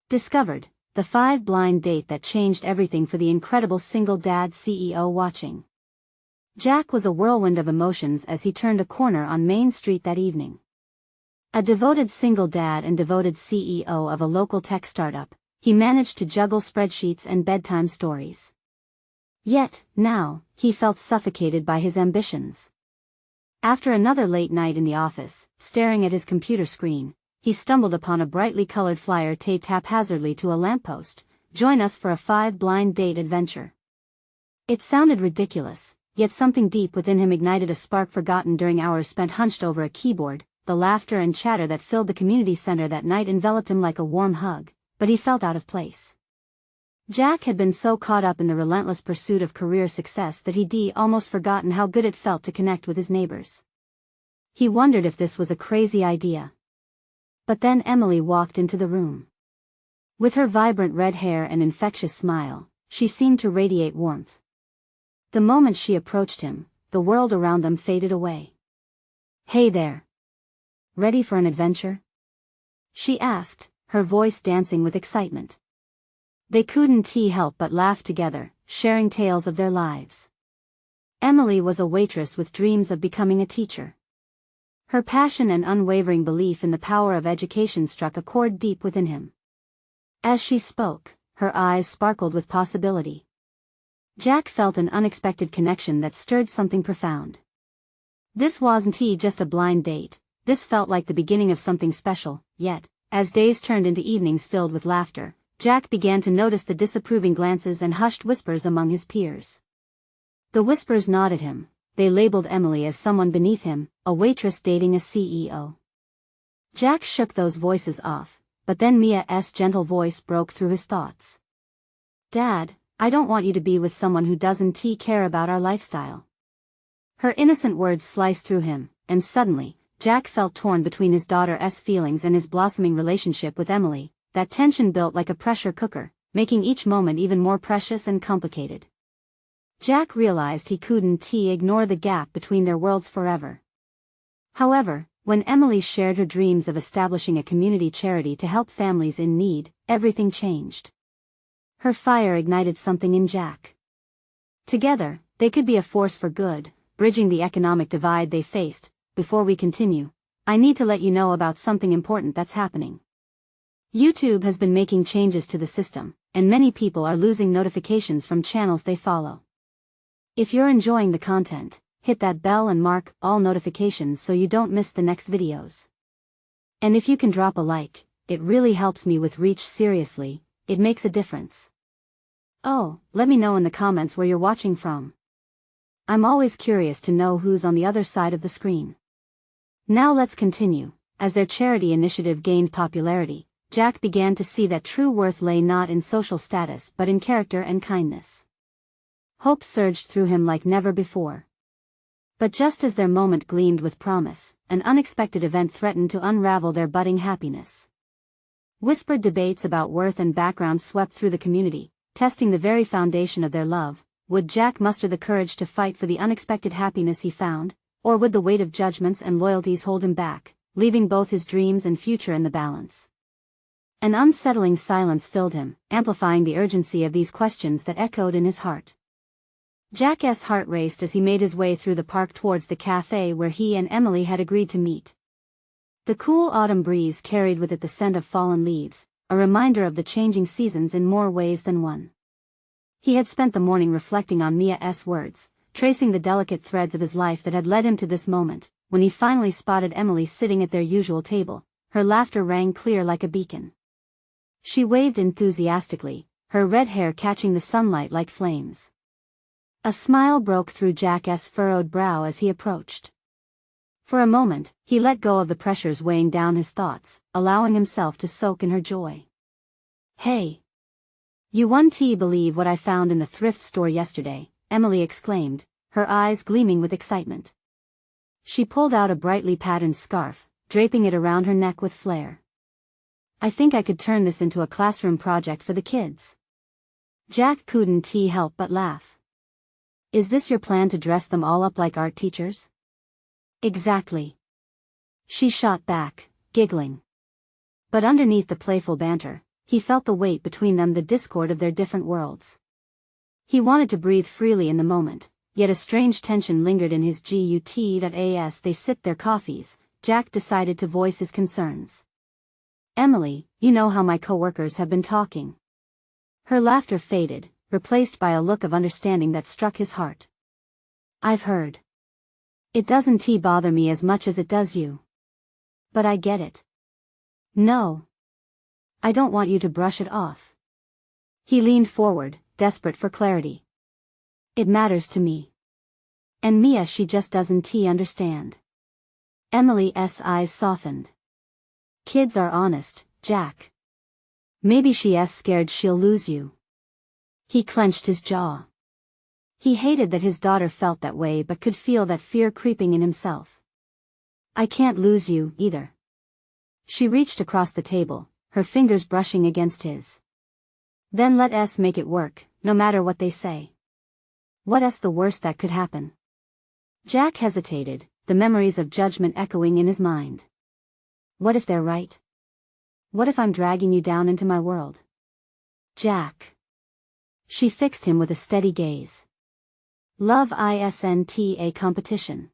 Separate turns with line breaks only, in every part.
Discovered, the 5 blind date that changed everything for the incredible single dad CEO watching. Jack was a whirlwind of emotions as he turned a corner on Main Street that evening. A devoted single dad and devoted CEO of a local tech startup, he managed to juggle spreadsheets and bedtime stories. Yet, now, he felt suffocated by his ambitions. After another late night in the office, staring at his computer screen, he stumbled upon a brightly colored flyer taped haphazardly to a lamppost. "Join us for a 5 blind date adventure." It sounded ridiculous, yet something deep within him ignited a spark forgotten during hours spent hunched over a keyboard. The laughter and chatter that filled the community center that night enveloped him like a warm hug, but he felt out of place. Jack had been so caught up in the relentless pursuit of career success that he'd almost forgotten how good it felt to connect with his neighbors. He wondered if this was a crazy idea. But then Emily walked into the room. With her vibrant red hair and infectious smile, she seemed to radiate warmth. The moment she approached him, the world around them faded away. "Hey there. Ready for an adventure?" she asked, her voice dancing with excitement. They couldn't help but laugh together, sharing tales of their lives. Emily was a waitress with dreams of becoming a teacher. Her passion and unwavering belief in the power of education struck a chord deep within him. As she spoke, her eyes sparkled with possibility. Jack felt an unexpected connection that stirred something profound. This wasn't just a blind date, this felt like the beginning of something special. Yet, as days turned into evenings filled with laughter, Jack began to notice the disapproving glances and hushed whispers among his peers. The whispers gnawed at him. They labeled Emily as someone beneath him, a waitress dating a CEO. Jack shook those voices off, but then Mia's gentle voice broke through his thoughts. "Dad, I don't want you to be with someone who doesn't care about our lifestyle." Her innocent words sliced through him, and suddenly, Jack felt torn between his daughter's feelings and his blossoming relationship with Emily. That tension built like a pressure cooker, making each moment even more precious and complicated. Jack realized he couldn't ignore the gap between their worlds forever. However, when Emily shared her dreams of establishing a community charity to help families in need, everything changed. Her fire ignited something in Jack. Together, they could be a force for good, bridging the economic divide they faced. Before we continue, I need to let you know about something important that's happening. YouTube has been making changes to the system, and many people are losing notifications from channels they follow. If you're enjoying the content, hit that bell and mark all notifications so you don't miss the next videos. And if you can drop a like, it really helps me with reach. Seriously, it makes a difference. Oh, let me know in the comments where you're watching from. I'm always curious to know who's on the other side of the screen. Now let's continue. As their charity initiative gained popularity, Jack began to see that true worth lay not in social status but in character and kindness. Hope surged through him like never before. But just as their moment gleamed with promise, an unexpected event threatened to unravel their budding happiness. Whispered debates about worth and background swept through the community, testing the very foundation of their love. Would Jack muster the courage to fight for the unexpected happiness he found, or would the weight of judgments and loyalties hold him back, leaving both his dreams and future in the balance? An unsettling silence filled him, amplifying the urgency of these questions that echoed in his heart. Jack's heart raced as he made his way through the park towards the cafe where he and Emily had agreed to meet. The cool autumn breeze carried with it the scent of fallen leaves, a reminder of the changing seasons in more ways than one. He had spent the morning reflecting on Mia's words, tracing the delicate threads of his life that had led him to this moment. When he finally spotted Emily sitting at their usual table, her laughter rang clear like a beacon. She waved enthusiastically, her red hair catching the sunlight like flames. A smile broke through Jack's furrowed brow as he approached. For a moment, he let go of the pressures weighing down his thoughts, allowing himself to soak in her joy. "Hey! You won't believe what I found in the thrift store yesterday," Emily exclaimed, her eyes gleaming with excitement. She pulled out a brightly patterned scarf, draping it around her neck with flair. "I think I could turn this into a classroom project for the kids." Jack couldn't help but laugh. "Is this your plan to dress them all up like art teachers?" "Exactly," she shot back, giggling. But underneath the playful banter, He felt the weight between them, the discord of their different worlds. He wanted to breathe freely in the moment, yet a strange tension lingered in his gut. As they sipped their coffees, Jack decided to voice his concerns. "Emily, you know how my coworkers have been talking." Her laughter faded, replaced by a look of understanding that struck his heart. "I've heard. It doesn't bother me as much as it does you. But I get it. No. I don't want you to brush it off." He leaned forward, desperate for clarity. "It matters to me. And Mia, she just doesn't understand." Emily's eyes softened. "Kids are honest, Jack. Maybe she's scared she'll lose you." He clenched his jaw. He hated that his daughter felt that way, but could feel that fear creeping in himself. "I can't lose you, either." She reached across the table, her fingers brushing against his. "Then let's make it work, no matter what they say." "What's the worst that could happen?" Jack hesitated, the memories of judgment echoing in his mind. "What if they're right? What if I'm dragging you down into my world?" "Jack." She fixed him with a steady gaze. "Love isn't a competition.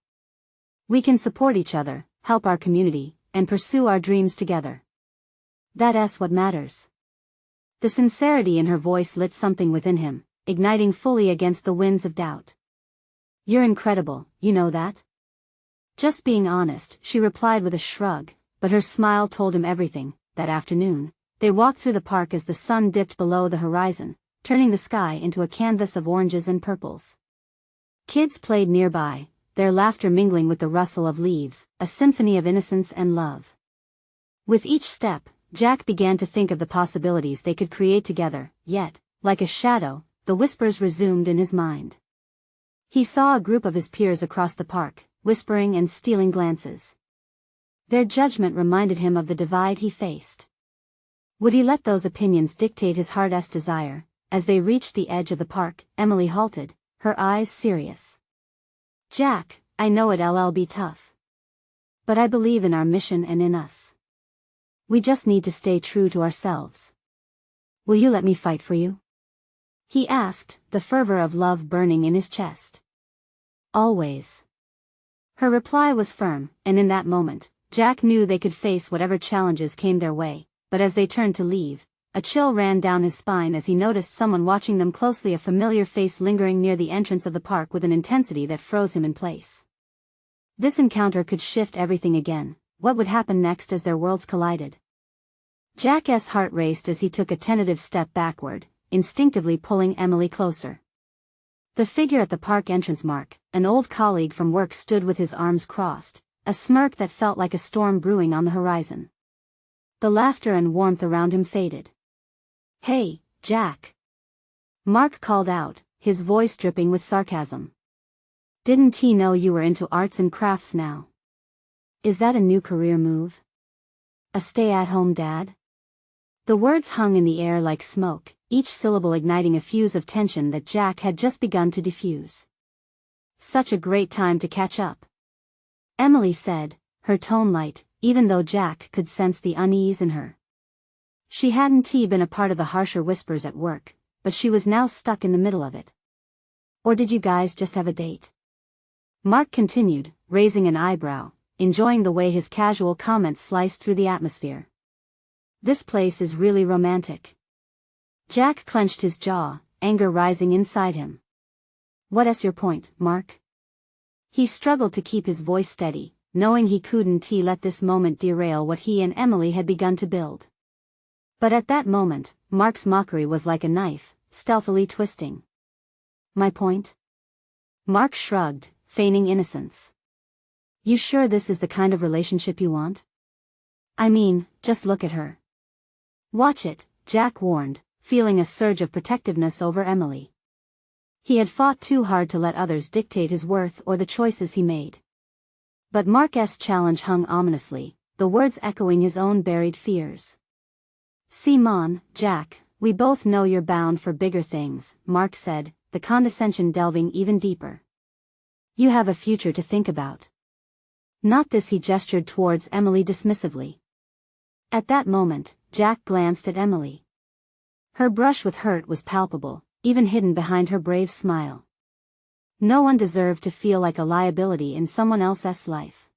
We can support each other, help our community, and pursue our dreams together. That's what matters." The sincerity in her voice lit something within him, igniting fully against the winds of doubt. "You're incredible, you know that?" "Just being honest," she replied with a shrug, but her smile told him everything. That afternoon, they walked through the park as the sun dipped below the horizon, turning the sky into a canvas of oranges and purples. Kids played nearby, their laughter mingling with the rustle of leaves, a symphony of innocence and love. With each step, Jack began to think of the possibilities they could create together, yet, like a shadow, the whispers resumed in his mind. He saw a group of his peers across the park, whispering and stealing glances. Their judgment reminded him of the divide he faced. Would he let those opinions dictate his heart's desire? As they reached the edge of the park, Emily halted, her eyes serious. "Jack, I know it'll be tough. But I believe in our mission and in us. We just need to stay true to ourselves. Will you let me fight for you?" he asked, the fervor of love burning in his chest. "Always." Her reply was firm, and in that moment, Jack knew they could face whatever challenges came their way, but as they turned to leave, a chill ran down his spine as he noticed someone watching them closely, a familiar face lingering near the entrance of the park with an intensity that froze him in place. This encounter could shift everything again. What would happen next as their worlds collided? Jack's heart raced as he took a tentative step backward, instinctively pulling Emily closer. The figure at the park entrance mark, an old colleague from work, stood with his arms crossed, a smirk that felt like a storm brewing on the horizon. The laughter and warmth around him faded. "Hey, Jack!" Mark called out, his voice dripping with sarcasm. "Didn't he know you were into arts and crafts now? Is that a new career move? A stay-at-home dad?" The words hung in the air like smoke, each syllable igniting a fuse of tension that Jack had just begun to diffuse. "Such a great time to catch up," Emily said, her tone light, even though Jack could sense the unease in her. She hadn't been a part of the harsher whispers at work, but she was now stuck in the middle of it. "Or did you guys just have a date?" Mark continued, raising an eyebrow, enjoying the way his casual comments sliced through the atmosphere. "This place is really romantic." Jack clenched his jaw, anger rising inside him. "What's your point, Mark?" He struggled to keep his voice steady, knowing he couldn't let this moment derail what he and Emily had begun to build. But at that moment, Mark's mockery was like a knife, stealthily twisting. "My point?" Mark shrugged, feigning innocence. "You sure this is the kind of relationship you want? I mean, just look at her." "Watch it," Jack warned, feeling a surge of protectiveness over Emily. He had fought too hard to let others dictate his worth or the choices he made. But Mark's challenge hung ominously, the words echoing his own buried fears. "Simon, Jack, we both know you're bound for bigger things," Mark said, the condescension delving even deeper. "You have a future to think about. Not this." He gestured towards Emily dismissively. At that moment, Jack glanced at Emily. Her brush with hurt was palpable, even hidden behind her brave smile. No one deserved to feel like a liability in someone else's life.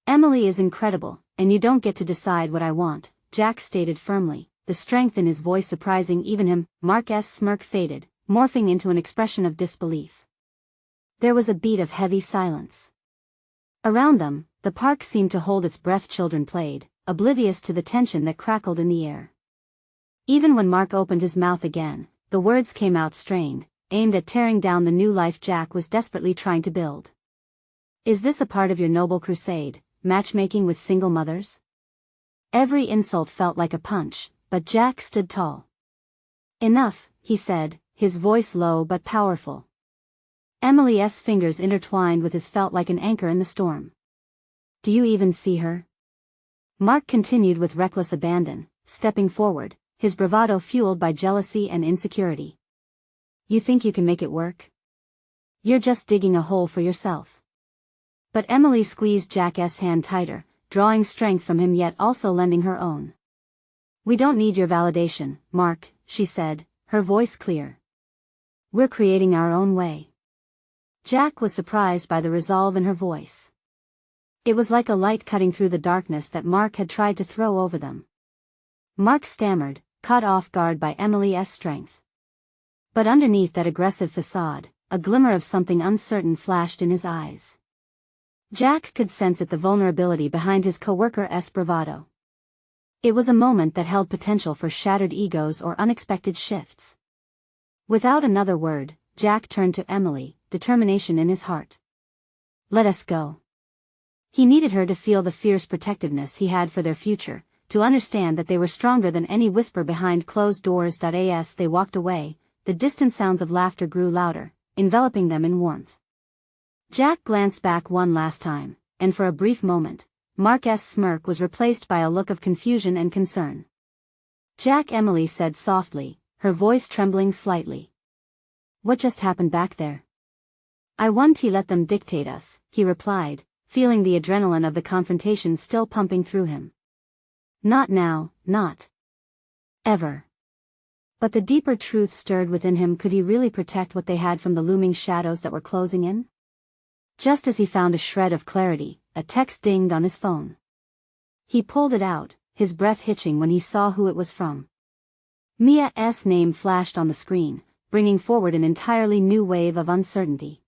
Emily is incredible, and you don't get to decide what I want, Jack stated firmly, the strength in his voice surprising even him. Mark's smirk faded, morphing into an expression of disbelief. There was a beat of heavy silence. Around them, the park seemed to hold its breath. Children played, oblivious to the tension that crackled in the air. Even when Mark opened his mouth again, the words came out strained, aimed at tearing down the new life Jack was desperately trying to build. Is this a part of your noble crusade, matchmaking with single mothers? Every insult felt like a punch, but Jack stood tall. Enough, he said, his voice low but powerful. Emily's fingers intertwined with his felt like an anchor in the storm. Do you even see her? Mark continued with reckless abandon, stepping forward, his bravado fueled by jealousy and insecurity. You think you can make it work? You're just digging a hole for yourself. But Emily squeezed Jack's hand tighter, drawing strength from him yet also lending her own. We don't need your validation, Mark, she said, her voice clear. We're creating our own way. Jack was surprised by the resolve in her voice. It was like a light cutting through the darkness that Mark had tried to throw over them. Mark stammered, caught off guard by Emily's strength. But underneath that aggressive facade, a glimmer of something uncertain flashed in his eyes. Jack could sense it, the vulnerability behind his coworker's bravado. It was a moment that held potential for shattered egos or unexpected shifts. Without another word, Jack turned to Emily, determination in his heart. Let us go. He needed her to feel the fierce protectiveness he had for their future, to understand that they were stronger than any whisper behind closed doors. As they walked away, the distant sounds of laughter grew louder, enveloping them in warmth. Jack glanced back one last time, and for a brief moment, Mark's smirk was replaced by a look of confusion and concern. Jack, Emily said softly, her voice trembling slightly. What just happened back there? I won't let them dictate us, he replied, feeling the adrenaline of the confrontation still pumping through him. Not now, not ever. But the deeper truth stirred within him. Could he really protect what they had from the looming shadows that were closing in? Just as he found a shred of clarity, a text dinged on his phone. He pulled it out, his breath hitching when he saw who it was from. Mia's name flashed on the screen, bringing forward an entirely new wave of uncertainty.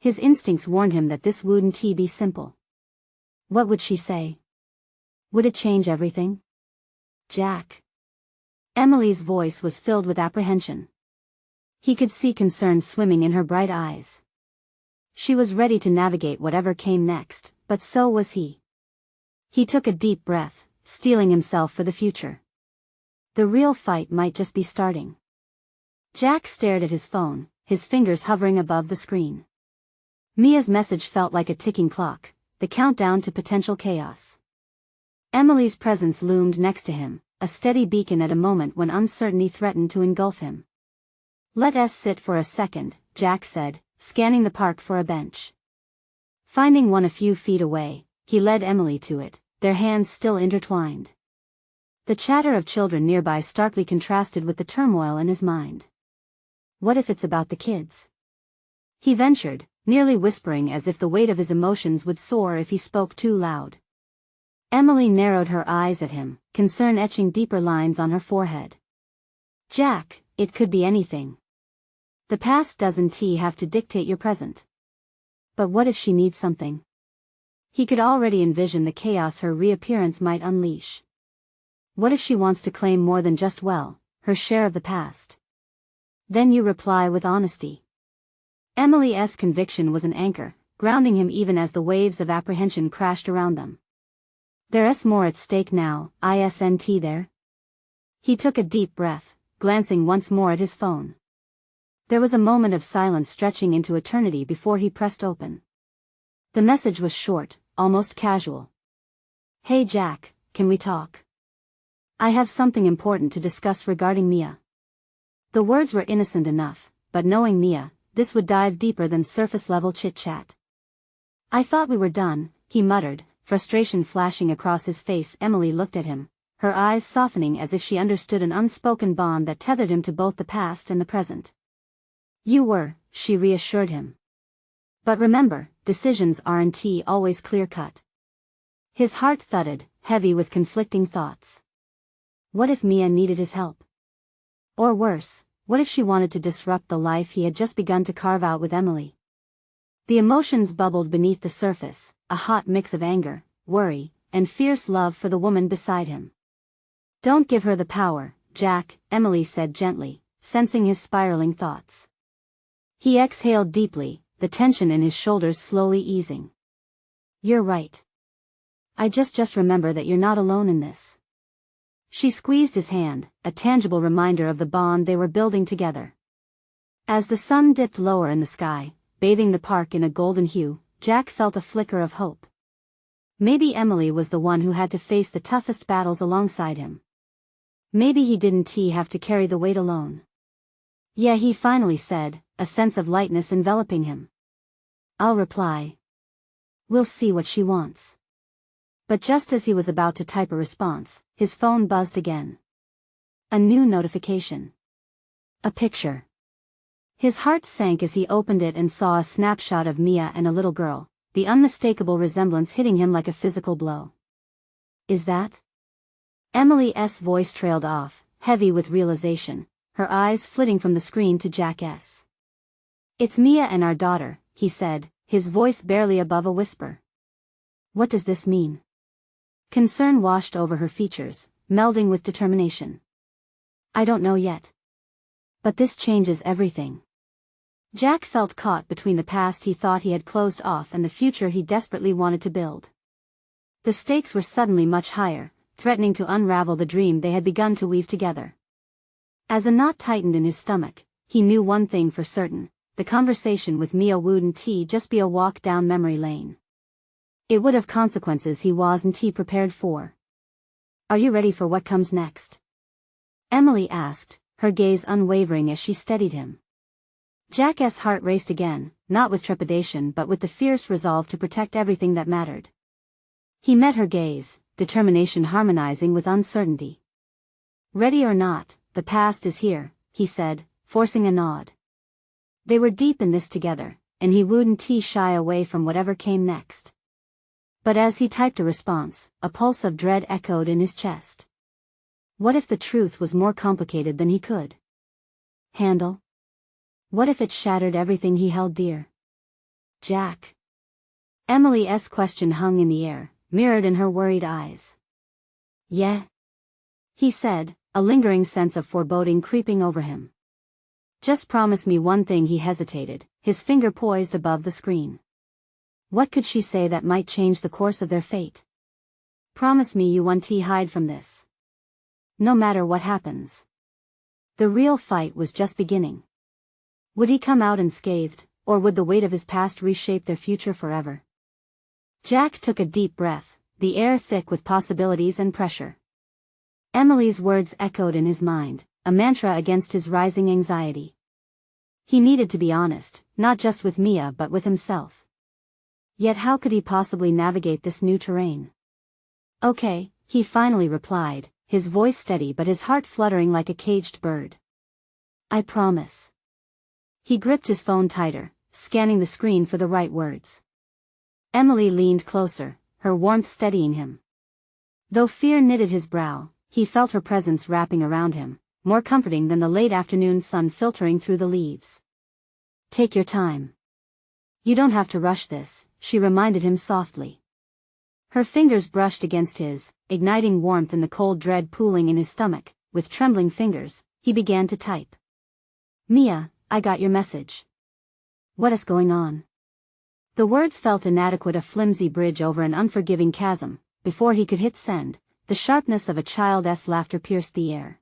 His instincts warned him that this wouldn't be simple. What would she say? Would it change everything? Jack. Emily's voice was filled with apprehension. He could see concern swimming in her bright eyes. She was ready to navigate whatever came next, but so was he. He took a deep breath, steeling himself for the future. The real fight might just be starting. Jack stared at his phone, his fingers hovering above the screen. Mia's message felt like a ticking clock, the countdown to potential chaos. Emily's presence loomed next to him, a steady beacon at a moment when uncertainty threatened to engulf him. Let us sit for a second, Jack said, scanning the park for a bench. Finding one a few feet away, he led Emily to it, their hands still intertwined. The chatter of children nearby starkly contrasted with the turmoil in his mind. What if it's about the kids? He ventured, nearly whispering as if the weight of his emotions would soar if he spoke too loud. Emily narrowed her eyes at him, concern etching deeper lines on her forehead. Jack, it could be anything. The past doesn't have to dictate your present. But what if she needs something? He could already envision the chaos her reappearance might unleash. What if she wants to claim more than just, her share of the past? Then you reply with honesty. Emily's conviction was an anchor, grounding him even as the waves of apprehension crashed around them. There's more at stake now, isn't there? He took a deep breath, glancing once more at his phone. There was a moment of silence stretching into eternity before he pressed open. The message was short, almost casual. Hey Jack, can we talk? I have something important to discuss regarding Mia. The words were innocent enough, but knowing Mia, this would dive deeper than surface-level chit-chat. I thought we were done, he muttered, frustration flashing across his face. Emily looked at him, her eyes softening as if she understood an unspoken bond that tethered him to both the past and the present. You were, she reassured him. But remember, decisions aren't always clear-cut. His heart thudded, heavy with conflicting thoughts. What if Mia needed his help? Or worse, what if she wanted to disrupt the life he had just begun to carve out with Emily? The emotions bubbled beneath the surface, a hot mix of anger, worry, and fierce love for the woman beside him. Don't give her the power, Jack, Emily said gently, sensing his spiraling thoughts. He exhaled deeply, the tension in his shoulders slowly easing. You're right. I just remember that you're not alone in this. She squeezed his hand, a tangible reminder of the bond they were building together. As the sun dipped lower in the sky, bathing the park in a golden hue, Jack felt a flicker of hope. Maybe Emily was the one who had to face the toughest battles alongside him. Maybe he didn't have to carry the weight alone. Yeah, he finally said, a sense of lightness enveloping him. I'll reply. We'll see what she wants. But just as he was about to type a response, his phone buzzed again. A new notification. A picture. His heart sank as he opened it and saw a snapshot of Mia and a little girl, the unmistakable resemblance hitting him like a physical blow. Is that? Emily's voice trailed off, heavy with realization, her eyes flitting from the screen to Jack's. It's Mia and our daughter, he said, his voice barely above a whisper. What does this mean? Concern washed over her features, melding with determination. I don't know yet. But this changes everything. Jack felt caught between the past he thought he had closed off and the future he desperately wanted to build. The stakes were suddenly much higher, threatening to unravel the dream they had begun to weave together. As a knot tightened in his stomach, he knew one thing for certain: the conversation with Mia wouldn't just be a walk down memory lane. It would have consequences he wasn't prepared for. Are you ready for what comes next? Emily asked, her gaze unwavering as she steadied him. Jack's heart raced again, not with trepidation but with the fierce resolve to protect everything that mattered. He met her gaze, determination harmonizing with uncertainty. Ready or not, the past is here, he said, forcing a nod. They were deep in this together, and he wouldn't shy away from whatever came next. But as he typed a response, a pulse of dread echoed in his chest. What if the truth was more complicated than he could handle? What if it shattered everything he held dear? Jack. Emily's question hung in the air, mirrored in her worried eyes. Yeah? He said, a lingering sense of foreboding creeping over him. Just promise me one thing. He hesitated, his finger poised above the screen. What could she say that might change the course of their fate? Promise me you won't hide from this. No matter what happens. The real fight was just beginning. Would he come out unscathed, or would the weight of his past reshape their future forever? Jack took a deep breath, the air thick with possibilities and pressure. Emily's words echoed in his mind, a mantra against his rising anxiety. He needed to be honest, not just with Mia but with himself. Yet how could he possibly navigate this new terrain? Okay, he finally replied, his voice steady but his heart fluttering like a caged bird. I promise. He gripped his phone tighter, scanning the screen for the right words. Emily leaned closer, her warmth steadying him. Though fear knitted his brow, he felt her presence wrapping around him, more comforting than the late afternoon sun filtering through the leaves. Take your time. You don't have to rush this, she reminded him softly. Her fingers brushed against his, igniting warmth in the cold dread pooling in his stomach. With trembling fingers, he began to type. Mia, I got your message. What is going on? The words felt inadequate, a flimsy bridge over an unforgiving chasm. Before he could hit send, the sharpness of a child's laughter pierced the air.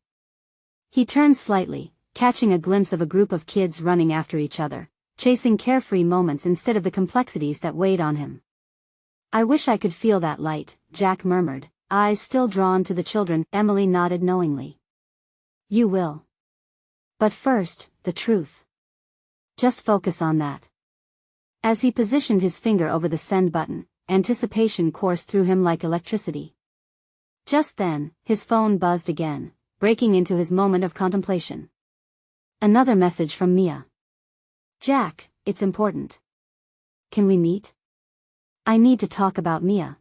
He turned slightly, catching a glimpse of a group of kids running after each other, chasing carefree moments instead of the complexities that weighed on him. I wish I could feel that light, Jack murmured, eyes still drawn to the children. Emily nodded knowingly. You will. But first, the truth. Just focus on that. As he positioned his finger over the send button, anticipation coursed through him like electricity. Just then, his phone buzzed again, breaking into his moment of contemplation. Another message from Mia. Jack, it's important. Can we meet? I need to talk about Mia.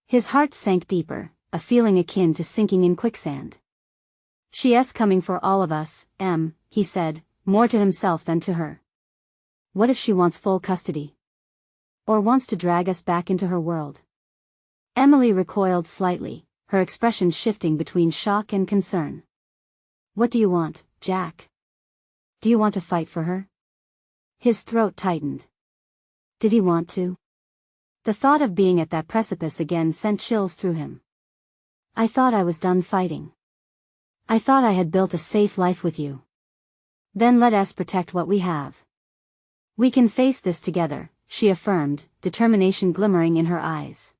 His heart sank deeper, a feeling akin to sinking in quicksand. She's coming for all of us, he said, more to himself than to her. What if she wants full custody? Or wants to drag us back into her world? Emily recoiled slightly, her expression shifting between shock and concern. What do you want, Jack? Do you want to fight for her? His throat tightened. Did he want to? The thought of being at that precipice again sent chills through him. I thought I was done fighting. I thought I had built a safe life with you. Then let us protect what we have. We can face this together, she affirmed, determination glimmering in her eyes.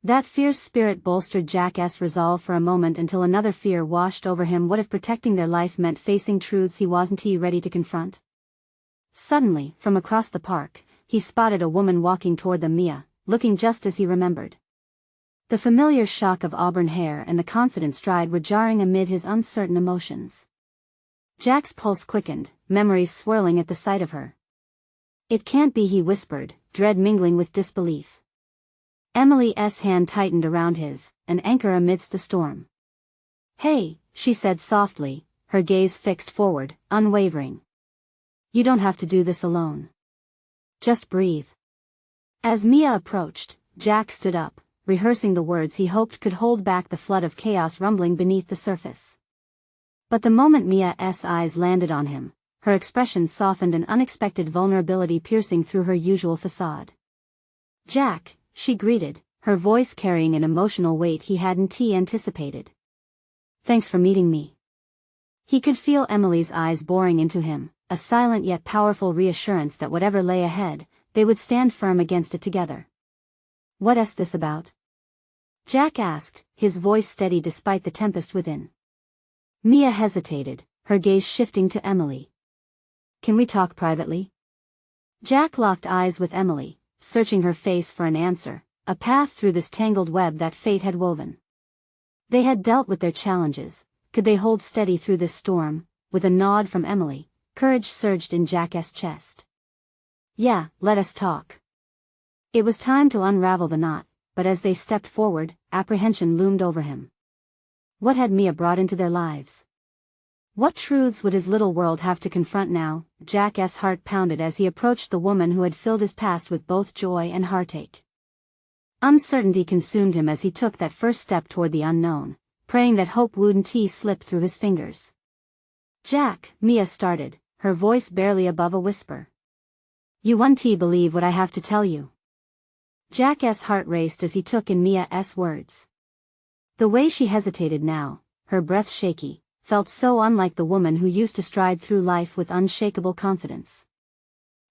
That fierce spirit bolstered Jack's resolve for a moment until another fear washed over him. What if protecting their life meant facing truths he wasn't ready to confront? Suddenly, from across the park, he spotted a woman walking toward them. Mia, looking just as he remembered. The familiar shock of auburn hair and the confident stride were jarring amid his uncertain emotions. Jack's pulse quickened, memories swirling at the sight of her. It can't be, he whispered, dread mingling with disbelief. Emily's hand tightened around his, an anchor amidst the storm. Hey, she said softly, her gaze fixed forward, unwavering. You don't have to do this alone. Just breathe. As Mia approached, Jack stood up, rehearsing the words he hoped could hold back the flood of chaos rumbling beneath the surface. But the moment Mia's eyes landed on him, her expression softened, an unexpected vulnerability piercing through her usual facade. Jack, she greeted, her voice carrying an emotional weight he hadn't anticipated. Thanks for meeting me. He could feel Emily's eyes boring into him, a silent yet powerful reassurance that whatever lay ahead, they would stand firm against it together. What's this about? Jack asked, his voice steady despite the tempest within. Mia hesitated, her gaze shifting to Emily. Can we talk privately? Jack locked eyes with Emily, searching her face for an answer, a path through this tangled web that fate had woven. They had dealt with their challenges. Could they hold steady through this storm? With a nod from Emily, courage surged in Jack's chest. Yeah, let us talk. It was time to unravel the knot, but as they stepped forward, apprehension loomed over him. What had Mia brought into their lives? What truths would his little world have to confront now? Jack's heart pounded as he approached the woman who had filled his past with both joy and heartache. Uncertainty consumed him as he took that first step toward the unknown, praying that hope wouldn't slip through his fingers. Jack, Mia started, her voice barely above a whisper. You won't believe what I have to tell you. Jack's heart raced as he took in Mia's words. The way she hesitated now, her breath shaky, felt so unlike the woman who used to stride through life with unshakable confidence.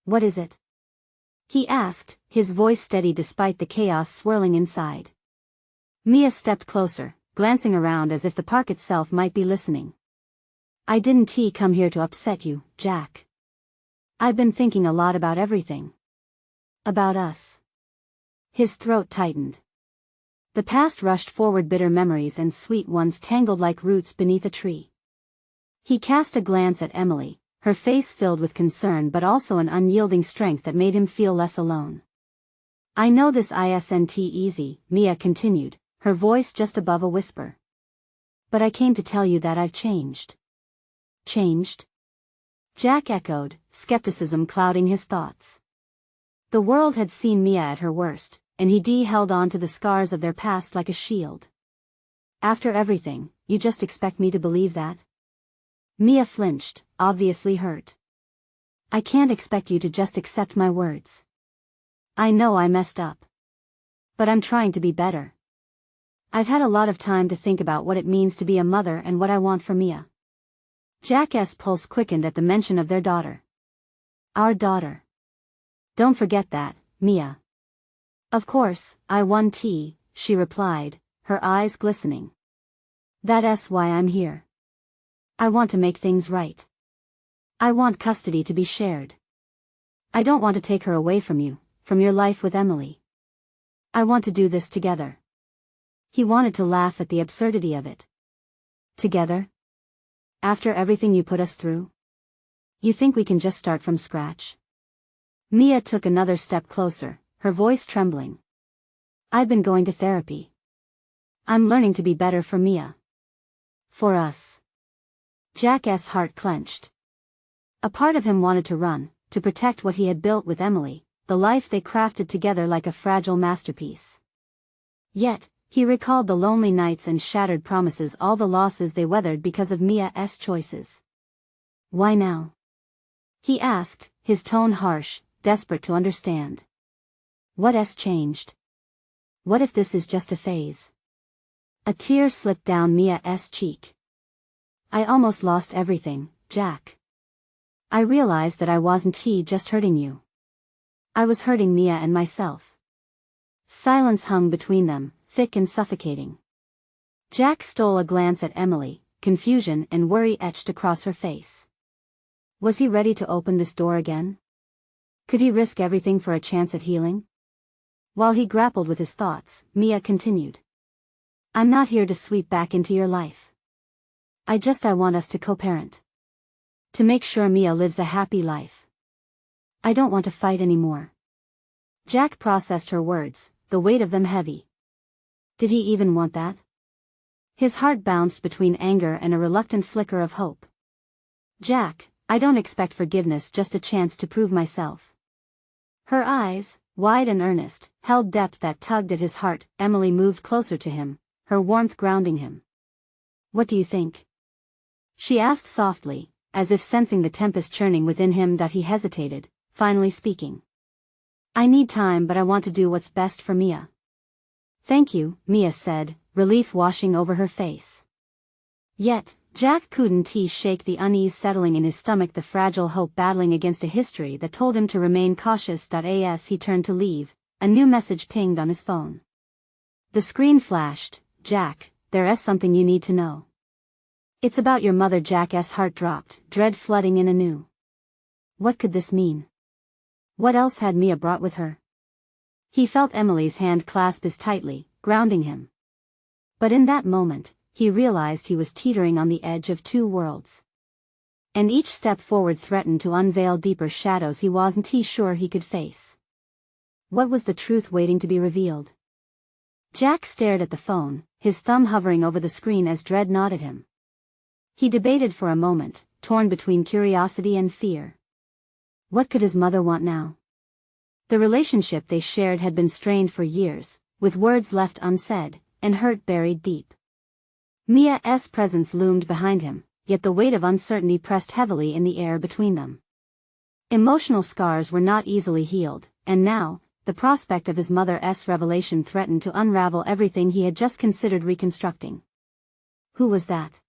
What is it? He asked, his voice steady despite the chaos swirling inside. Mia stepped closer, glancing around as if the park itself might be listening. I didn't come here to upset you, Jack. I've been thinking a lot about everything. About us. His throat tightened. The past rushed forward, bitter memories and sweet ones tangled like roots beneath a tree. He cast a glance at Emily, her face filled with concern but also an unyielding strength that made him feel less alone. I know this isn't easy, Mia continued, her voice just above a whisper. But I came to tell you that I've changed. Changed? Jack echoed, skepticism clouding his thoughts. The world had seen Mia at her worst, and he held on to the scars of their past like a shield. After everything, you just expect me to believe that? Mia flinched, obviously hurt. I can't expect you to just accept my words. I know I messed up. But I'm trying to be better. I've had a lot of time to think about what it means to be a mother and what I want for Mia. Jack's pulse quickened at the mention of their daughter. Our daughter. Don't forget that, Mia. Of course, I want tea, she replied, her eyes glistening. That's why I'm here. I want to make things right. I want custody to be shared. I don't want to take her away from you, from your life with Emily. I want to do this together. He wanted to laugh at the absurdity of it. Together? After everything you put us through? You think we can just start from scratch? Mia took another step closer, her voice trembling. I've been going to therapy. I'm learning to be better for Mia. For us. Jack's heart clenched. A part of him wanted to run, to protect what he had built with Emily, the life they crafted together like a fragile masterpiece. Yet, he recalled the lonely nights and shattered promises, all the losses they weathered because of Mia's choices. Why now? He asked, his tone harsh, desperate to understand. What's changed? What if this is just a phase? A tear slipped down Mia's cheek. I almost lost everything, Jack. I realized that I wasn't just hurting you. I was hurting Mia and myself. Silence hung between them, thick and suffocating. Jack stole a glance at Emily, confusion and worry etched across her face. Was he ready to open this door again? Could he risk everything for a chance at healing? While he grappled with his thoughts, Mia continued. I'm not here to sweep back into your life. I want us to co-parent. To make sure Mia lives a happy life. I don't want to fight anymore. Jack processed her words, the weight of them heavy. Did he even want that? His heart bounced between anger and a reluctant flicker of hope. Jack, I don't expect forgiveness, just a chance to prove myself. Her eyes, wide and earnest, held depth that tugged at his heart. Emily moved closer to him, her warmth grounding him. What do you think? She asked softly, as if sensing the tempest churning within him. That he hesitated, finally speaking. I need time, but I want to do what's best for Mia. Thank you, Mia said, relief washing over her face. Yet, Jack couldn't shake the unease settling in his stomach, the fragile hope battling against a history that told him to remain cautious. As he turned to leave, a new message pinged on his phone. The screen flashed. Jack, there's something you need to know. It's about your mother. Jack's heart dropped, dread flooding in anew. What could this mean? What else had Mia brought with her? He felt Emily's hand clasp his tightly, grounding him. But in that moment, he realized he was teetering on the edge of two worlds. And each step forward threatened to unveil deeper shadows he wasn't sure he could face. What was the truth waiting to be revealed? Jack stared at the phone, his thumb hovering over the screen as dread gnawed at him. He debated for a moment, torn between curiosity and fear. What could his mother want now? The relationship they shared had been strained for years, with words left unsaid, and hurt buried deep. Mia's presence loomed behind him, yet the weight of uncertainty pressed heavily in the air between them. Emotional scars were not easily healed, and now, the prospect of his mother's revelation threatened to unravel everything he had just considered reconstructing. Who was that?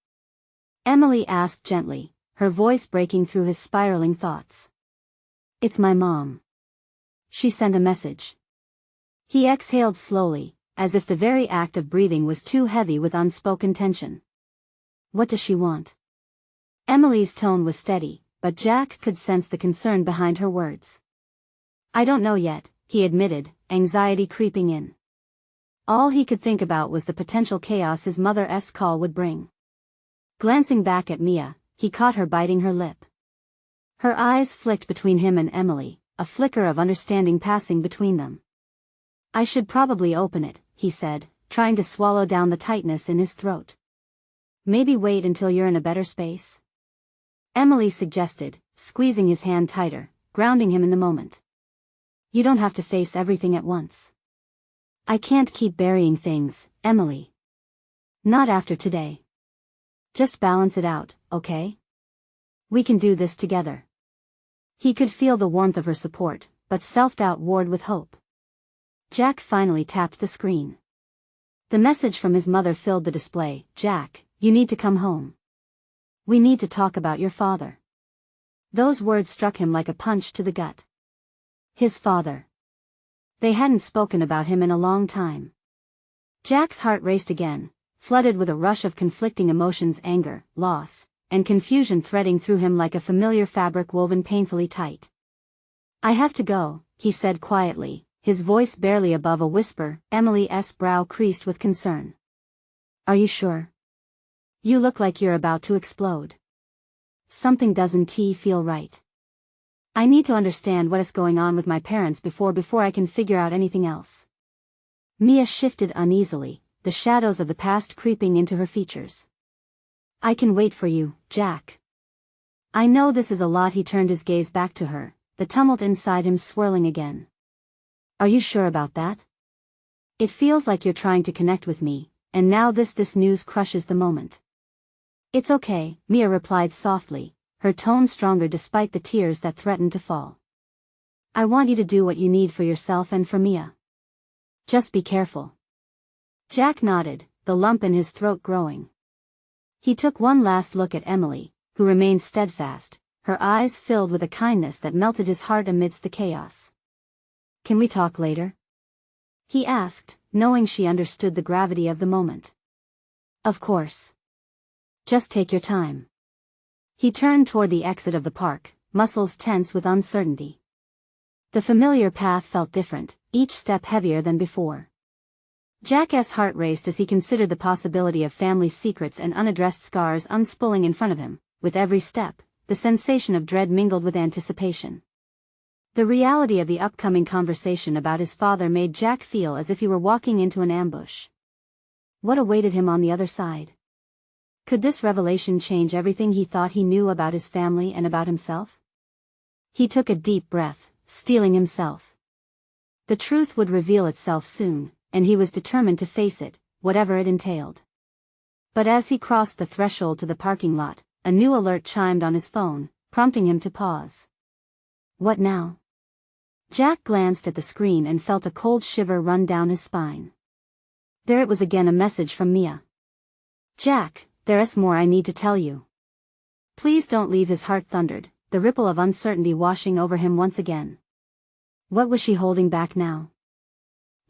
Emily asked gently, her voice breaking through his spiraling thoughts. It's my mom. She sent a message. He exhaled slowly, as if the very act of breathing was too heavy with unspoken tension. What does she want? Emily's tone was steady, but Jack could sense the concern behind her words. I don't know yet, he admitted, anxiety creeping in. All he could think about was the potential chaos his mother's call would bring. Glancing back at Mia, he caught her biting her lip. Her eyes flicked between him and Emily, a flicker of understanding passing between them. I should probably open it, he said, trying to swallow down the tightness in his throat. Maybe wait until you're in a better space? Emily suggested, squeezing his hand tighter, grounding him in the moment. You don't have to face everything at once. I can't keep burying things, Emily. Not after today. Just balance it out, okay? We can do this together. He could feel the warmth of her support, but self-doubt warred with hope. Jack finally tapped the screen. The message from his mother filled the display. Jack, you need to come home. We need to talk about your father. Those words struck him like a punch to the gut. His father. They hadn't spoken about him in a long time. Jack's heart raced again, flooded with a rush of conflicting emotions, anger, loss, and confusion threading through him like a familiar fabric woven painfully tight. I have to go, he said quietly, his voice barely above a whisper. Emily's brow creased with concern. Are you sure? You look like you're about to explode. Something doesn't feel right. I need to understand what is going on with my parents before I can figure out anything else. Mia shifted uneasily, the shadows of the past creeping into her features. I can wait for you, Jack. I know this is a lot. He turned his gaze back to her, the tumult inside him swirling again. Are you sure about that? It feels like you're trying to connect with me, and now this news crushes the moment. It's okay, Mia replied softly, her tone stronger despite the tears that threatened to fall. I want you to do what you need for yourself and for Mia. Just be careful. Jack nodded, the lump in his throat growing. He took one last look at Emily, who remained steadfast, her eyes filled with a kindness that melted his heart amidst the chaos. Can we talk later? He asked, knowing she understood the gravity of the moment. Of course. Just take your time. He turned toward the exit of the park, muscles tense with uncertainty. The familiar path felt different, each step heavier than before. Jack's heart raced as he considered the possibility of family secrets and unaddressed scars unspooling in front of him. With every step, the sensation of dread mingled with anticipation. The reality of the upcoming conversation about his father made Jack feel as if he were walking into an ambush. What awaited him on the other side? Could this revelation change everything he thought he knew about his family and about himself? He took a deep breath, steeling himself. The truth would reveal itself soon, and he was determined to face it, whatever it entailed. But as he crossed the threshold to the parking lot, a new alert chimed on his phone, prompting him to pause. What now? Jack glanced at the screen and felt a cold shiver run down his spine. There it was again, a message from Mia. Jack, there's more I need to tell you. Please don't leave. His heart thundered, the ripple of uncertainty washing over him once again. What was she holding back now?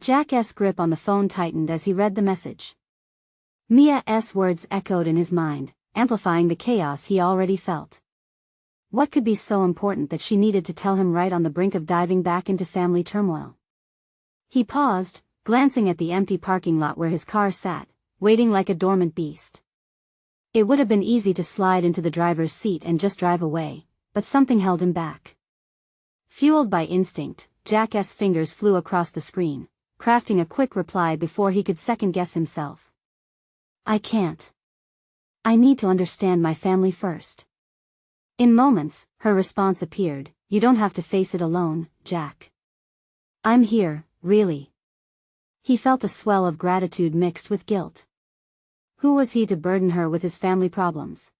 Jack's grip on the phone tightened as he read the message. Mia's words echoed in his mind, amplifying the chaos he already felt. What could be so important that she needed to tell him right on the brink of diving back into family turmoil? He paused, glancing at the empty parking lot where his car sat, waiting like a dormant beast. It would have been easy to slide into the driver's seat and just drive away, but something held him back. Fueled by instinct, Jack's fingers flew across the screen, crafting a quick reply before he could second-guess himself. I can't. I need to understand my family first. In moments, her response appeared, you don't have to face it alone, Jack. I'm here, really. He felt a swell of gratitude mixed with guilt. Who was he to burden her with his family problems?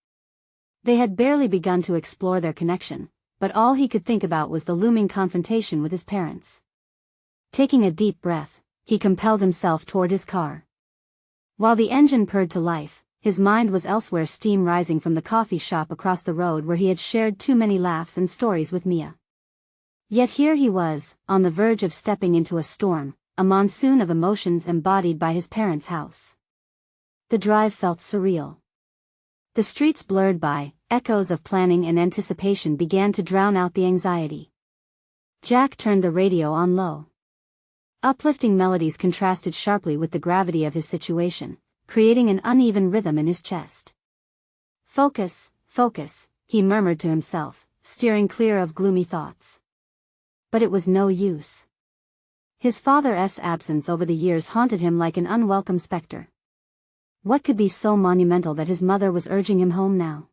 They had barely begun to explore their connection, but all he could think about was the looming confrontation with his parents. Taking a deep breath, he compelled himself toward his car. While the engine purred to life, his mind was elsewhere, steam rising from the coffee shop across the road where he had shared too many laughs and stories with Mia. Yet here he was, on the verge of stepping into a storm, a monsoon of emotions embodied by his parents' house. The drive felt surreal. The streets blurred by, echoes of planning and anticipation began to drown out the anxiety. Jack turned the radio on low. Uplifting melodies contrasted sharply with the gravity of his situation, creating an uneven rhythm in his chest. Focus, focus, he murmured to himself, steering clear of gloomy thoughts. But it was no use. His father's absence over the years haunted him like an unwelcome specter. What could be so monumental that his mother was urging him home now?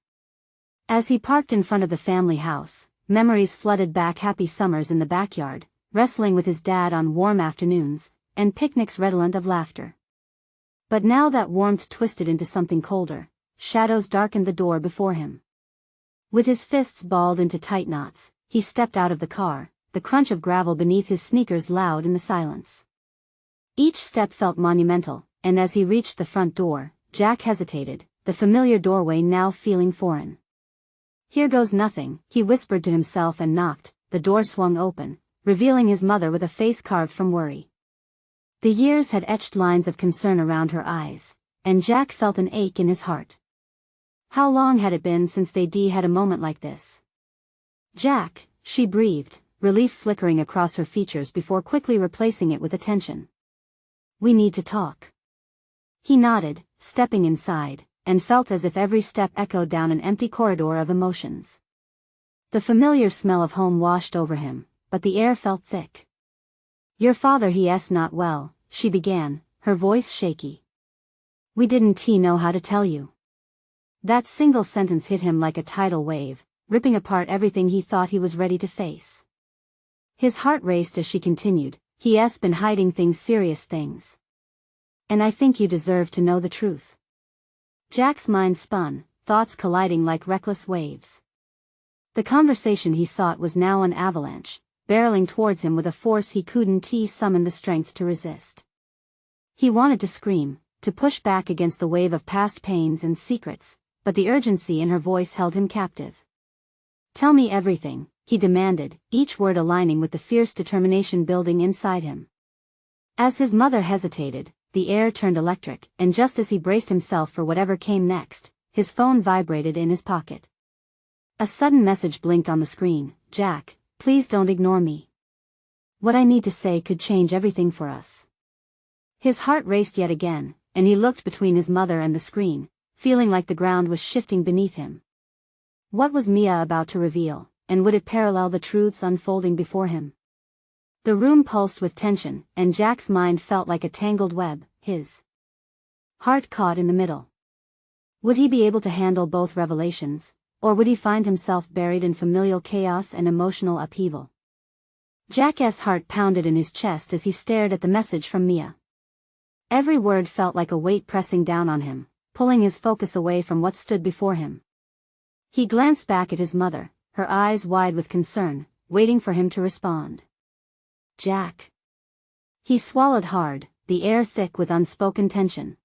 As he parked in front of the family house, memories flooded back, happy summers in the backyard, wrestling with his dad on warm afternoons, and picnics redolent of laughter. But now that warmth twisted into something colder, shadows darkened the door before him. With his fists balled into tight knots, he stepped out of the car, the crunch of gravel beneath his sneakers loud in the silence. Each step felt monumental, and as he reached the front door, Jack hesitated, the familiar doorway now feeling foreign. Here goes nothing, he whispered to himself and knocked. The door swung open, revealing his mother with a face carved from worry. The years had etched lines of concern around her eyes, and Jack felt an ache in his heart. How long had it been since they'd had a moment like this? Jack, she breathed, relief flickering across her features before quickly replacing it with attention. "We need to talk." He nodded, stepping inside, and felt as if every step echoed down an empty corridor of emotions. The familiar smell of home washed over him, but the air felt thick. "Your father he's not well," she began, her voice shaky. "We didn't know how to tell you." That single sentence hit him like a tidal wave, ripping apart everything he thought he was ready to face. His heart raced as she continued, "He's been hiding things, serious things. And I think you deserve to know the truth." Jack's mind spun, thoughts colliding like reckless waves. The conversation he sought was now an avalanche, barreling towards him with a force he couldn't summon the strength to resist. He wanted to scream, to push back against the wave of past pains and secrets, but the urgency in her voice held him captive. "Tell me everything," he demanded, each word aligning with the fierce determination building inside him. As his mother hesitated, the air turned electric, and just as he braced himself for whatever came next, his phone vibrated in his pocket. A sudden message blinked on the screen. "Jack, please don't ignore me. What I need to say could change everything for us." His heart raced yet again, and he looked between his mother and the screen, feeling like the ground was shifting beneath him. What was Mia about to reveal, and would it parallel the truths unfolding before him? The room pulsed with tension, and Jack's mind felt like a tangled web, his heart caught in the middle. Would he be able to handle both revelations, or would he find himself buried in familial chaos and emotional upheaval? Jack's heart pounded in his chest as he stared at the message from Mia. Every word felt like a weight pressing down on him, pulling his focus away from what stood before him. He glanced back at his mother, her eyes wide with concern, waiting for him to respond. "Jack." He swallowed hard, the air thick with unspoken tension.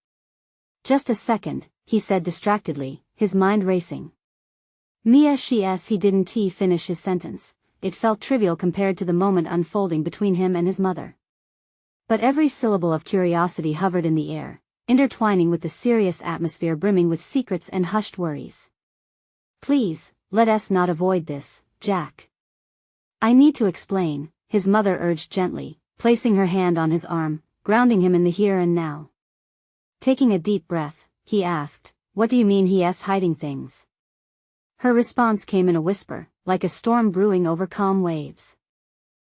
"Just a second," he said distractedly, his mind racing. Mia he didn't finish his sentence. It felt trivial compared to the moment unfolding between him and his mother. But every syllable of curiosity hovered in the air, intertwining with the serious atmosphere brimming with secrets and hushed worries. "Please, let us not avoid this, Jack. I need to explain," his mother urged gently, placing her hand on his arm, grounding him in the here and now. Taking a deep breath, he asked, "What do you mean he's hiding things?" Her response came in a whisper, like a storm brewing over calm waves.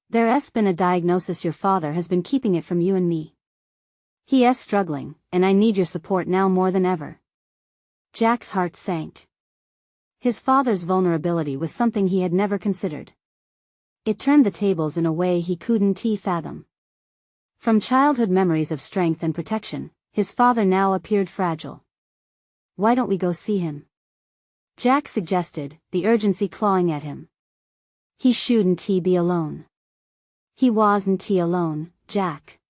"There's been a diagnosis. Your father has been keeping it from you and me. He's struggling, and I need your support now more than ever." Jack's heart sank. His father's vulnerability was something he had never considered. It turned the tables in a way he couldn't fathom. From childhood memories of strength and protection, his father now appeared fragile. "Why don't we go see him?" Jack suggested, the urgency clawing at him. "He shouldn't be alone." "He wasn't alone, Jack."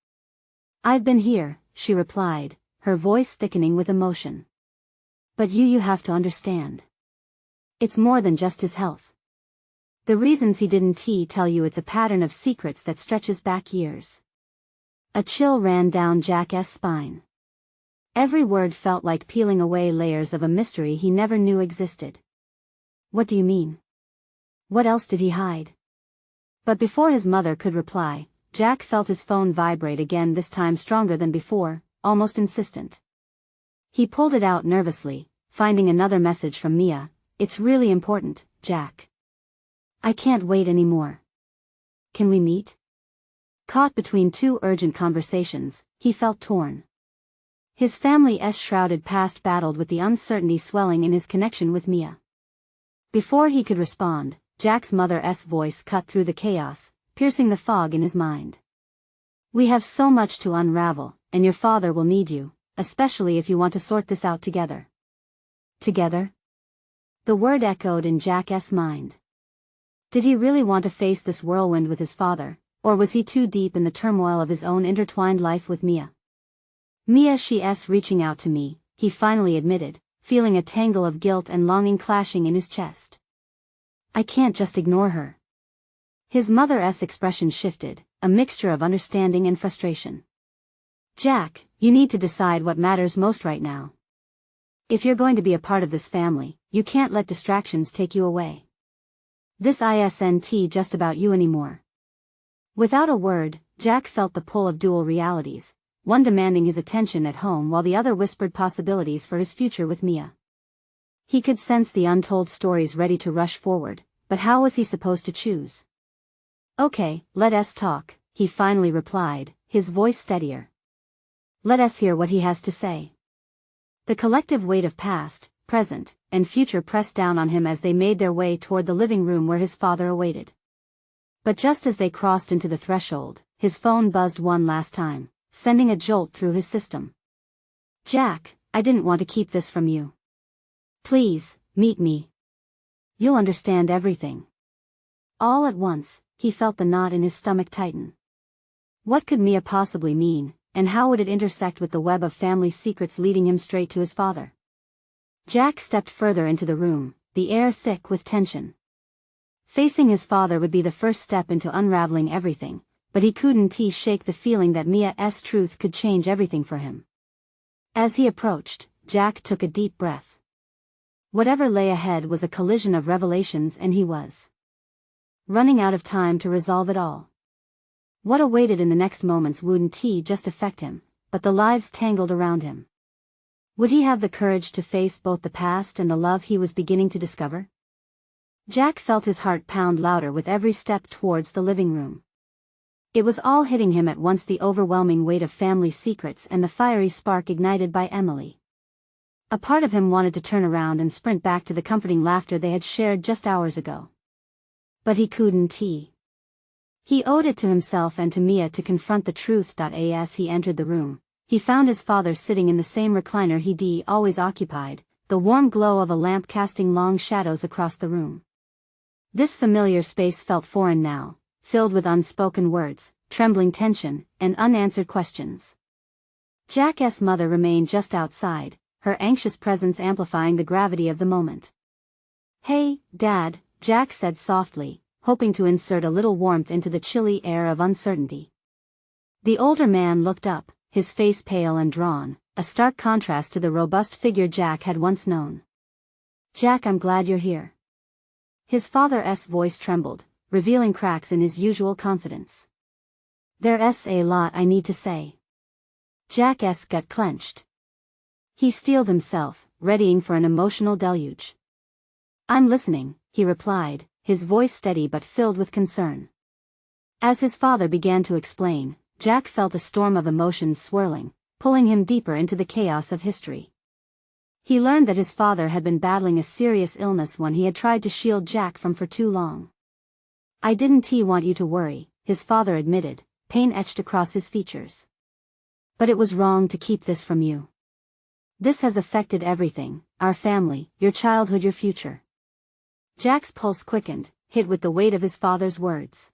"I've been here," she replied, her voice thickening with emotion. "But you have to understand. It's more than just his health. The reasons he didn't tell you, it's a pattern of secrets that stretches back years." A chill ran down Jack's spine. Every word felt like peeling away layers of a mystery he never knew existed. "What do you mean? What else did he hide?" But before his mother could reply, Jack felt his phone vibrate again, this time stronger than before, almost insistent. He pulled it out nervously, finding another message from Mia. "It's really important, Jack. I can't wait anymore. Can we meet?" Caught between two urgent conversations, he felt torn. His family's shrouded past battled with the uncertainty swelling in his connection with Mia. Before he could respond, Jack's mother's voice cut through the chaos, piercing the fog in his mind. "We have so much to unravel, and your father will need you, especially if you want to sort this out together." Together? The word echoed in Jack's mind. Did he really want to face this whirlwind with his father, or was he too deep in the turmoil of his own intertwined life with Mia? "She's reaching out to me," he finally admitted, feeling a tangle of guilt and longing clashing in his chest. "I can't just ignore her." His mother's expression shifted, a mixture of understanding and frustration. "Jack, you need to decide what matters most right now. If you're going to be a part of this family, you can't let distractions take you away." This isn't just about you anymore. Without a word, Jack felt the pull of dual realities, one demanding his attention at home while the other whispered possibilities for his future with Mia. He could sense the untold stories ready to rush forward, but how was he supposed to choose? Okay, let us talk, he finally replied, his voice steadier. Let us hear what he has to say. The collective weight of past, present, and future pressed down on him as they made their way toward the living room where his father awaited. But just as they crossed into the threshold, his phone buzzed one last time, sending a jolt through his system. Jack, I didn't want to keep this from you. Please, meet me. You'll understand everything. All at once, he felt the knot in his stomach tighten. What could Mia possibly mean, and how would it intersect with the web of family secrets leading him straight to his father? Jack stepped further into the room, the air thick with tension. Facing his father would be the first step into unraveling everything, but he couldn't shake the feeling that Mia's truth could change everything for him. As he approached, Jack took a deep breath. Whatever lay ahead was a collision of revelations, and he was running out of time to resolve it all. What awaited in the next moments wouldn't just affect him, but the lives tangled around him. Would he have the courage to face both the past and the love he was beginning to discover? Jack felt his heart pound louder with every step towards the living room. It was all hitting him at once, the overwhelming weight of family secrets and the fiery spark ignited by Emily. A part of him wanted to turn around and sprint back to the comforting laughter they had shared just hours ago. But he couldn't. He owed it to himself and to Mia to confront the truth. As he entered the room, he found his father sitting in the same recliner he'd always occupied, the warm glow of a lamp casting long shadows across the room. This familiar space felt foreign now, filled with unspoken words, trembling tension, and unanswered questions. Jack's mother remained just outside, her anxious presence amplifying the gravity of the moment. Hey, Dad, Jack said softly, hoping to insert a little warmth into the chilly air of uncertainty. The older man looked up, his face pale and drawn, a stark contrast to the robust figure Jack had once known. Jack, I'm glad you're here. His father's voice trembled, revealing cracks in his usual confidence. There's a lot I need to say. Jack's gut clenched. He steeled himself, readying for an emotional deluge. I'm listening, he replied, his voice steady but filled with concern. As his father began to explain, Jack felt a storm of emotions swirling, pulling him deeper into the chaos of history. He learned that his father had been battling a serious illness, one he had tried to shield Jack from for too long. I didn't want you to worry, his father admitted, pain etched across his features. But it was wrong to keep this from you. This has affected everything, our family, your childhood, your future. Jack's pulse quickened, hit with the weight of his father's words.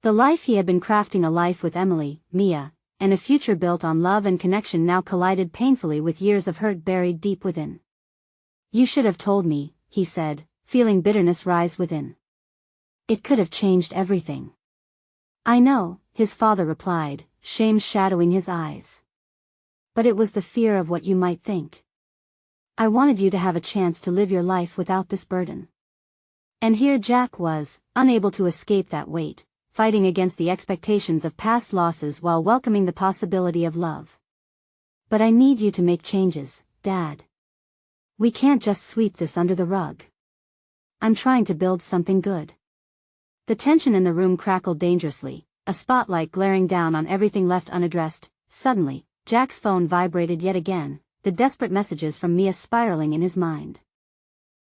The life he had been crafting, a life with Emily, Mia, and a future built on love and connection, now collided painfully with years of hurt buried deep within. You should have told me, he said, feeling bitterness rise within. It could have changed everything. I know, his father replied, shame shadowing his eyes. But it was the fear of what you might think. I wanted you to have a chance to live your life without this burden. And here Jack was, unable to escape that weight, fighting against the expectations of past losses while welcoming the possibility of love. But I need you to make changes, Dad. We can't just sweep this under the rug. I'm trying to build something good. The tension in the room crackled dangerously, a spotlight glaring down on everything left unaddressed. Suddenly, Jack's phone vibrated yet again, the desperate messages from Mia spiraling in his mind.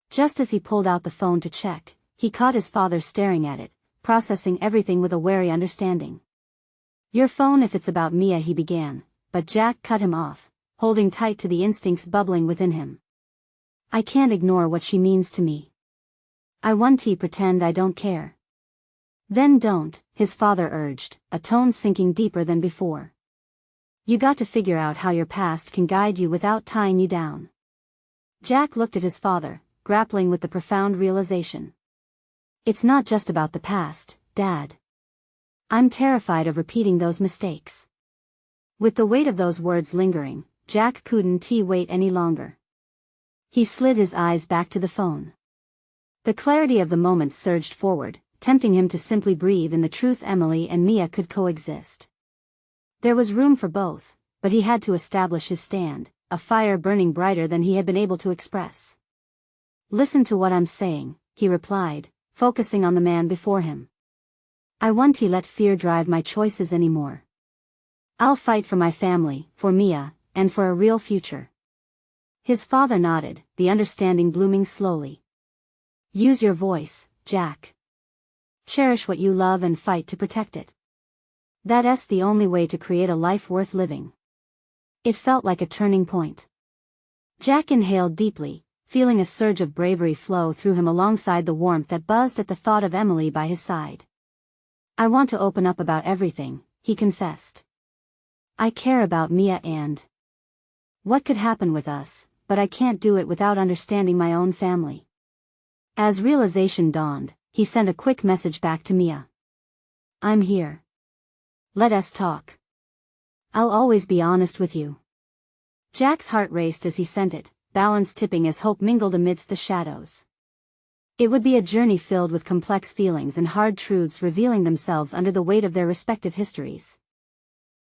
Just as he pulled out the phone to check, he caught his father staring at it, processing everything with a wary understanding. Your phone if it's about Mia, he began, but Jack cut him off, holding tight to the instincts bubbling within him. I can't ignore what she means to me. I want to pretend I don't care. Then don't, his father urged, a tone sinking deeper than before. You got to figure out how your past can guide you without tying you down. Jack looked at his father, grappling with the profound realization. It's not just about the past, Dad. I'm terrified of repeating those mistakes. With the weight of those words lingering, Jack couldn't wait any longer. He slid his eyes back to the phone. The clarity of the moment surged forward, tempting him to simply breathe in the truth Emily and Mia could coexist. There was room for both, but he had to establish his stand, a fire burning brighter than he had been able to express. "Listen to what I'm saying," he replied, focusing on the man before him. "I won't let fear drive my choices anymore. I'll fight for my family, for Mia, and for a real future." His father nodded, the understanding blooming slowly. "Use your voice, Jack. Cherish what you love and fight to protect it. That's the only way to create a life worth living." It felt like a turning point. Jack inhaled deeply, feeling a surge of bravery flow through him alongside the warmth that buzzed at the thought of Emily by his side. "I want to open up about everything," he confessed. "I care about Mia and what could happen with us, but I can't do it without understanding my own family." As realization dawned, he sent a quick message back to Mia. "I'm here. Let us talk. I'll always be honest with you." Jack's heart raced as he sent it, balance tipping as hope mingled amidst the shadows. It would be a journey filled with complex feelings and hard truths revealing themselves under the weight of their respective histories.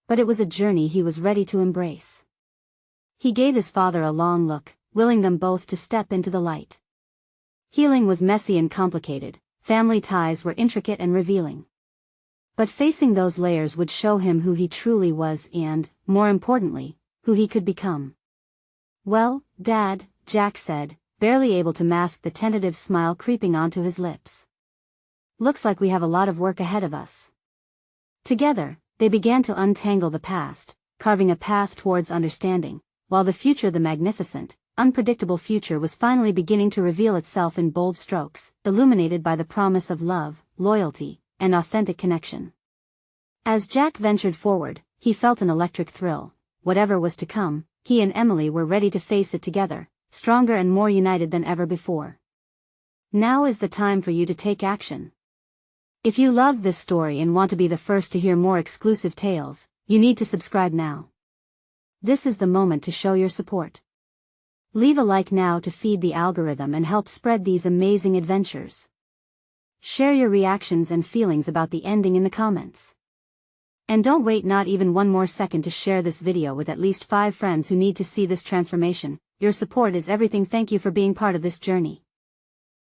But it was a journey he was ready to embrace. He gave his father a long look, willing them both to step into the light. Healing was messy and complicated, family ties were intricate and revealing. But facing those layers would show him who he truly was and, more importantly, who he could become. "Well, Dad," Jack said, barely able to mask the tentative smile creeping onto his lips. "Looks like we have a lot of work ahead of us." Together, they began to untangle the past, carving a path towards understanding, while the future, the magnificent, unpredictable future, was finally beginning to reveal itself in bold strokes, illuminated by the promise of love, loyalty, and authentic connection. As Jack ventured forward, he felt an electric thrill. Whatever was to come, he and Emily were ready to face it together, stronger and more united than ever before. Now is the time for you to take action. If you loved this story and want to be the first to hear more exclusive tales, you need to subscribe now. This is the moment to show your support. Leave a like now to feed the algorithm and help spread these amazing adventures. Share your reactions and feelings about the ending in the comments. And don't wait not even one more second to share this video with at least 5 friends who need to see this transformation. Your support is everything. Thank you for being part of this journey.